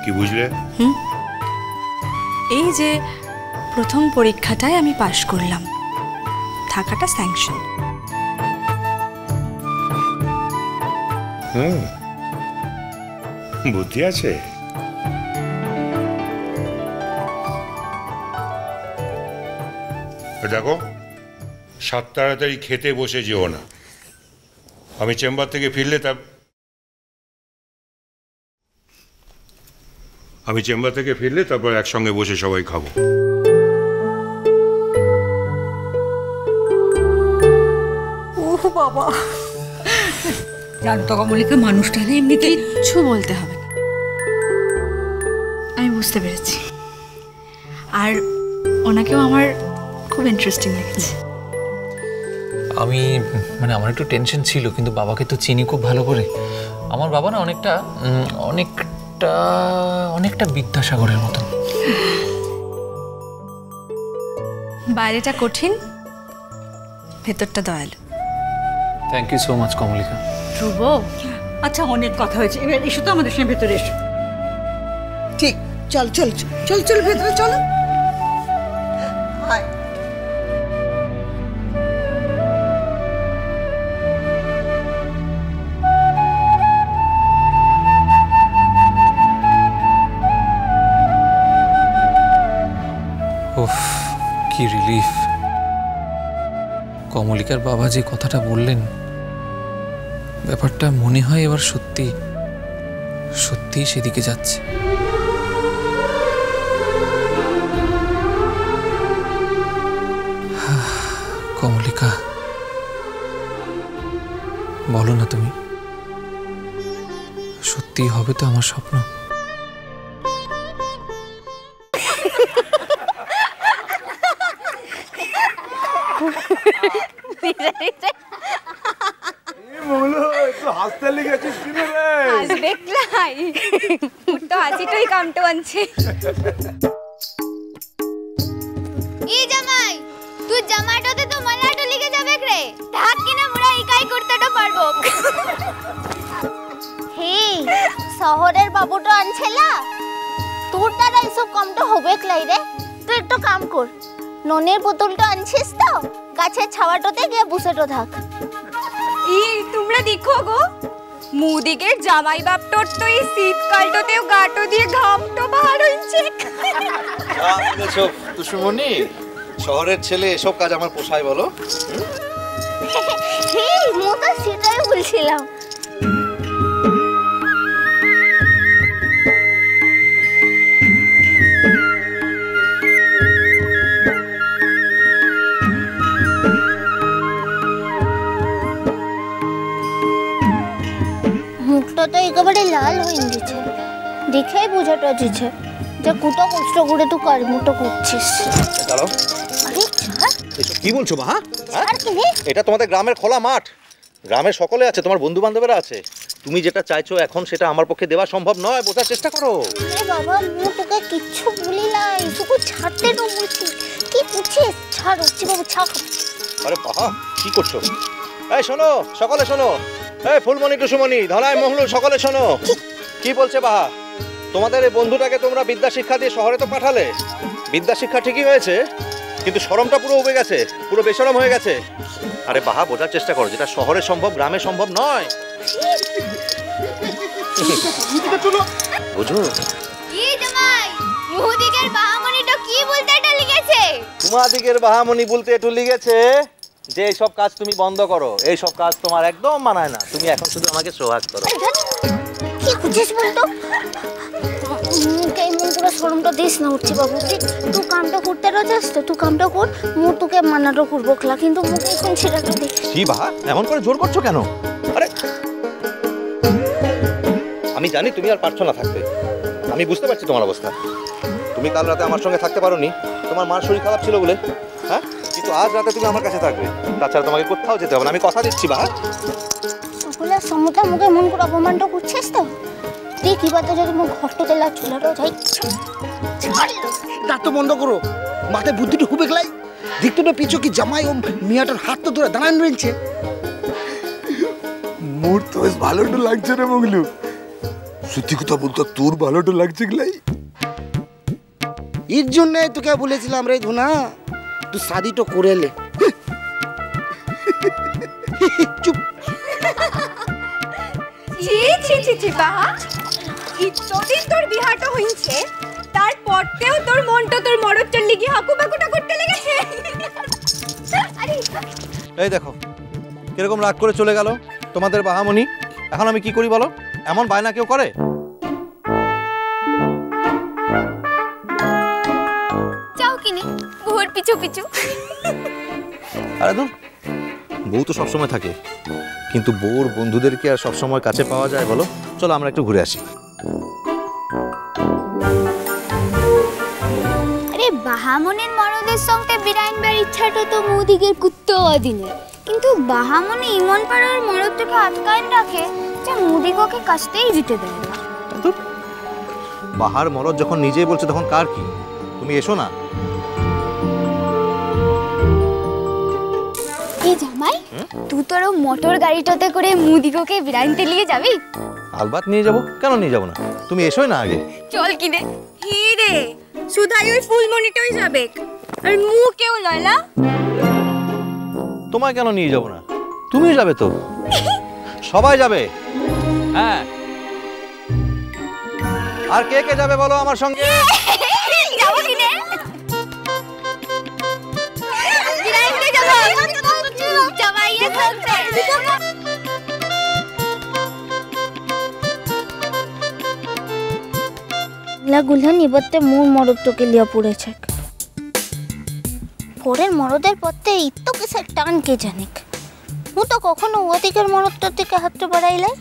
কি বুঝলে? এই যে প্রথম পরীক্ষাটায় আমি পাশ করলাম, থাকাটা স্যাংশন। বুদ্ধি আছে। দেখো, সাত তাড়াতাড়ি খেতে বসে যেও না। আমি চেম্বার থেকে ফিরলে তারপর একসঙ্গে বসে সবাই খাবো। ওহ বাবা, জানো তো কমলিকা, মানুষটা না এমনিতে কিচ্ছু বলতে হবে না, আমি বুঝতে পেরেছি। আর ওনাকেও আমার খুব ইন্টারেস্টিং লেগেছে। আমি মানে আমার একটু টেনশন ছিল, কিন্তু বাবাকে তো চিনি খুব ভালো করে। আমার বাবা না অনেকটা অনেকটা অনেকটা বিদ্যাসাগরের মতো। বাইরেটা কঠিন, ভেতরটা দয়ালু। Thank you so much Komolika. Dhruv, আচ্ছা অনেক কথা হয়েছে, এবার এসো তো আমাদের সঙ্গে ভেতরে এসো। ঠিক, চল চল চল চল ভেতরে চলো। উফ, কি রিলিফ। কমলিকার বাবা যে কথাটা বললেন, ব্যাপারটা মনে হয় এবার সত্যি সত্যি সেদিকে যাচ্ছে। কমলিকা, বলো না তুমি, সত্যি হবে তো আমার স্বপ্ন? শহরের বাবুটা আনছেলা, তোর দ্বারা এসব কামটা হবে ক্লাই রে। তুই একটু কাম কর, ননের বোতলটা আনছিস তো, গাছের ছাওয়াটাতে গিয়ে বসেটো থাক। তোমরা দেখো গো, মুদিকের জামাই বাপটোর তো এই শীতকালটাতেও গাটো দিয়ে ঘামটো বার হইছে। এসব তুষুমনি, শহরের ছেলে এসব কাজ আমার পোষায় বলো? মু তো সেটাই বলছিলাম। মুখটা তো একেবারে লাল হয়ে গেছে, দেখেই বোঝাটা যাচ্ছে যে কত কষ্ট করে তুই কর্মটা করছিস। দাঁড়াও, আরে ছাড়। এসব কি বলছো মা? ছাড় কি রে? এটা তোমাদের গ্রামের খোলা মাঠ, গ্রামের সকলে আছে, তোমার বন্ধু বান্ধবেরা আছে। তুমি যেটা চাইছো এখন সেটা আমার পক্ষে দেওয়া সম্ভব নয়, বোঝার চেষ্টা করো। আরে বাবা, মু তোকে কিচ্ছু বলি নাই, শুধু ছাড়তে তো বলছি। কি বুঝছিস? ছাড় হচ্ছে বাবু, ছাড়। আরে বাবা, কি করছো? এই শোনো, সকলে শোনো, এই ফুলমণি টুসুমণি ধলাই মহলুল সকলে শোনো। কি বলছে বাহা? তোমাদের এই বন্ধুটাকে তোমরা বিদ্যা শিক্ষা দিয়ে শহরে তো পাঠালে, বিদ্যা শিক্ষা ঠিকই হয়েছে, কিন্তু শরমটা পুরো উবে গেছে, পুরো বেশরম হয়ে গেছে। আরে বাহা, বোঝার চেষ্টা করো, যেটা শহরে সম্ভব গ্রামে সম্ভব নয়। বুঝো? কি জামাই, মুদিকের বাহামণিটা কি বলতে এটা লিখেছে? তোমাদিকের বাহামণি বলতে একটু লিখেছে যে এইসব কাজ তুমি বন্ধ করো, এইসব কাজ তোমার একদম মানায় না, তুমি এখন শুধু আমাকে সোহাগ করো। কি বুঝছিস বলতো? মুখে মন পুরো শরমটা দিস না উঠছি বাবু। তুই কামটা করতে রাজাস তো, তুই কামটা কর, মু তোকে মানাটো করবো খেলা, কিন্তু মুখে এখন সেটাকে দেখ। কি বাহা, এমন করে জোর করছো কেন? আরে আমি জানি তুমি আর পারছো না থাকতে, আমি বুঝতে পারছি তোমার অবস্থা। তুমি কাল রাতে আমার সঙ্গে থাকতে পারোনি, তোমার মার শরীর খারাপ ছিল বলে, হ্যাঁ? কিন্তু আজ রাতে তুমি আমার কাছে থাকবে, তাছাড়া তোমাকে কোথাও যেতে হবে না, আমি কথা দিচ্ছি বাহা। সকলের সম্মুখে মুখে মন করে অপমানটা করছিস তো? দেখ এবার তো যদি মুখ ঘট্ট তেলা চুলাটাও যাই। দাঁত বন্ধ করো, মাথায় বুদ্ধিটা হুবে গেলাই। দেখতো না পিছু কি জামাই ও মিয়াটার হাত তো ধরে দাঁড়ান রয়েছে। মোর তো বেশ ভালো লাগছে রে মগলু। সত্যি কথা বলতো তোর ভালোটা লাগছে গলাই? এর জন্য তোকে বলেছিলাম রে ধুনা, তুই শাদিটা করে লে। চুপ। ছি ছি ছি ছি বাহা, ইতদিন তোর বিহাটা হইছে, তারপরতেও তোর মনটা তোর মরদ চল্লি গিয়ে হাকু বাকুটা করতে লেগেছে। আরে এই দেখো কিরকম রাগ করে চলে গেল তোমাদের বাহামণি। এখন আমি কি করি বলো? এমন বায়না কেউ করে? যাও কিনে ভোর পিছু পিছু। আরে দূর, বউ তো সবসময় থাকে, কিন্তু বউর বন্ধুদেরকে আর সবসময় কাছে পাওয়া যায় বলো? চলো আমরা একটু ঘুরে আসি। আরে বাহামনের মরদের সঙ্গে বিরাইনবার ইচ্ছাটা তো মোদিকের কুত্তো অধীনে, কিন্তু বাহামনে ইমন পাড়ার মরদটাকে আটকায়ন রাখে যে মোদিকে কাছতেই যেতে দেয় না। বাহার মরদ যখন নিজেই বলছে তখন কার কি? তুমি এসো না। এই জামাই, তুই তোর মোটর গাড়িটাতে করে মুদিকে বিরাইনতে নিয়ে যাবি? আলবাত নিয়ে যাব, কেন নিয়ে যাব না? তুমি এসোই না আগে। চল কিনে। হি রে, সুধাই ওই ফুলমণিটাই যাবে, আর মু কেউ লয়লা। তোমায় কেন নিয়ে যাব না? তুমিও যাবে তো, সবাই যাবে। হ্যাঁ, আর কে কে যাবে বলো আমার সঙ্গে? যাবো কিনে? বিরাইনতে যাবো জামাইয়ের সঙ্গে। গুলা নিবতে মোর মরদটাকে লিয়া পড়েছে। পরের মরদের পথে ইত্তো কিসের টান কে জানিক। মু তো কখনো ওদিকের মরদটার দিকে হাতটা বাড়াইলাই।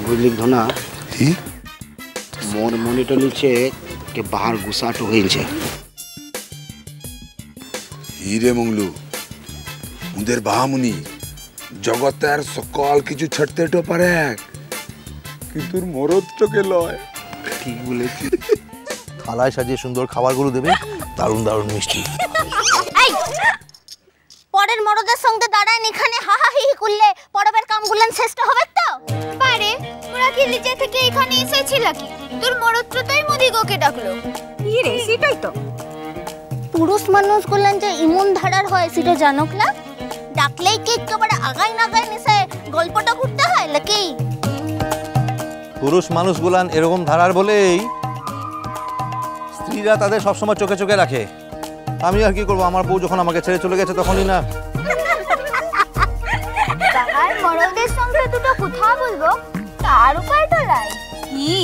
বুঝলি ধনা, মোর মনিটা নিচে কে বাহার গুসাটো হয়েছে। হিরে মংলু, ওদের বাহামুনি জগতের সকল কিছু ছাড়তে পারে, কিন্তু মরদটাকে লয়। ঠিক বলেছি। থালায় সাজিয়ে সুন্দর খাবারগুলো দেবে, দারুণ দারুণ মিষ্টি। পরের মরদের সঙ্গে দাঁড়ায় এখানে হাহাহি করলে পরবের কামগুলান শেষ হবে তো পারে। ওরা কি নিচে থেকে এখানে এসেছিল কি? তোর মরদটাই মুদিগোকে ডাকলো। হি রে, সেটাই তো। পুরুষ মানুষ গুলান যে ইমন ধারার হয় সেটা জানোক না? ডাকলেই কি একেবারে আগাই নাগাই নিছে গল্পটা করতে হয় নাকি? পুরুষ মানুষগুলান এরকম ধারার বলেই স্ত্রীরা তাদের সবসময় চোখে চোখে রাখে। আমি আর কি করবো, আমার বউ যখন আমাকে ছেড়ে চলে গেছে তখনই না। বাবার মরদের সঙ্গে দুটো কথা বলবো, তার উপায় তো লাই। হি,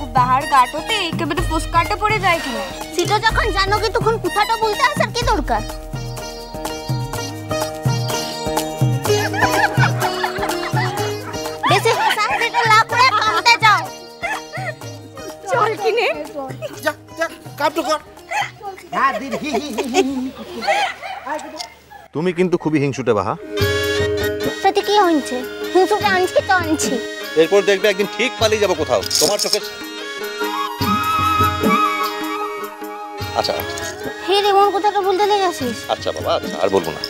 ও বাহার গাটোতে একেবারে ফুসকাটা পড়ে যায় কিনা। সেটা যখন জানো কি তখন কথাটা বলতে আসার কি দরকার? বেশি হাসাহাসিটা লাভ করে কামতে যাও। চল কিনে। যা যা, কাপটা কর। হ্যাঁ দিন। তুমি কিন্তু খুবই হিংসুটে বাহা। সাথে কি হয়েছে? হিংসুটা আনছি তো আনছি। এরপর দেখবে একদিন ঠিক পালিয়ে যাবো কোথাও তোমার চোখে। আচ্ছা হে রে, মন কথাটা বলতে লেগেছিস। আচ্ছা বাবা, আচ্ছা আর বলবো না,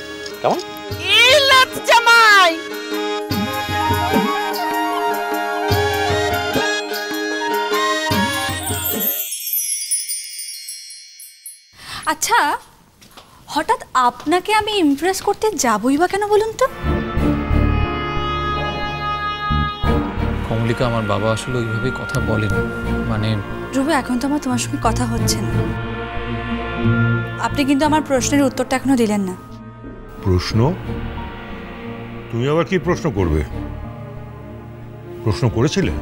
কেমন? ইলাত জামাই, আচ্ছা, হঠাৎ আপনাকে আমি ইমপ্রেস করতে যাবই বা কেন বলুন তো? কমলিকা, আমার বাবা আসলে ওইভাবে কথা বলেন। মানে ধ্রুব, এখন তো আমার তোমার সঙ্গে কথা হচ্ছে না। আপনি কিন্তু আমার প্রশ্নের উত্তরটা এখনো দিলেন না। প্রশ্ন? তুমি আবার কি প্রশ্ন করবে? প্রশ্ন করেছিলে?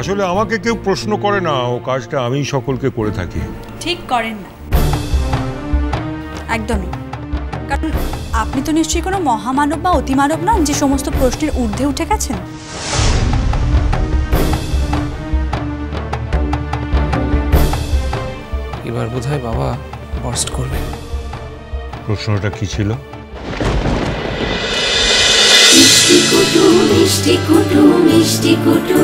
আসলে আমাকে কেউ প্রশ্ন করে না, ও কাজটা আমি সকলকে করে থাকি। ঠিক করেন না একদমই, কারণ আপনি তো নিশ্চয়ই কোনো মহামানব বা অতিমানব নন যে সমস্ত প্রশ্নের ঊর্ধ্বে উঠে গেছেন। এবার বোধহয় বাবা বার্স্ট করবে। প্রশ্নটা কি ছিল? মিষ্টি কুটু মিষ্টি কুটু মিষ্টি কুটু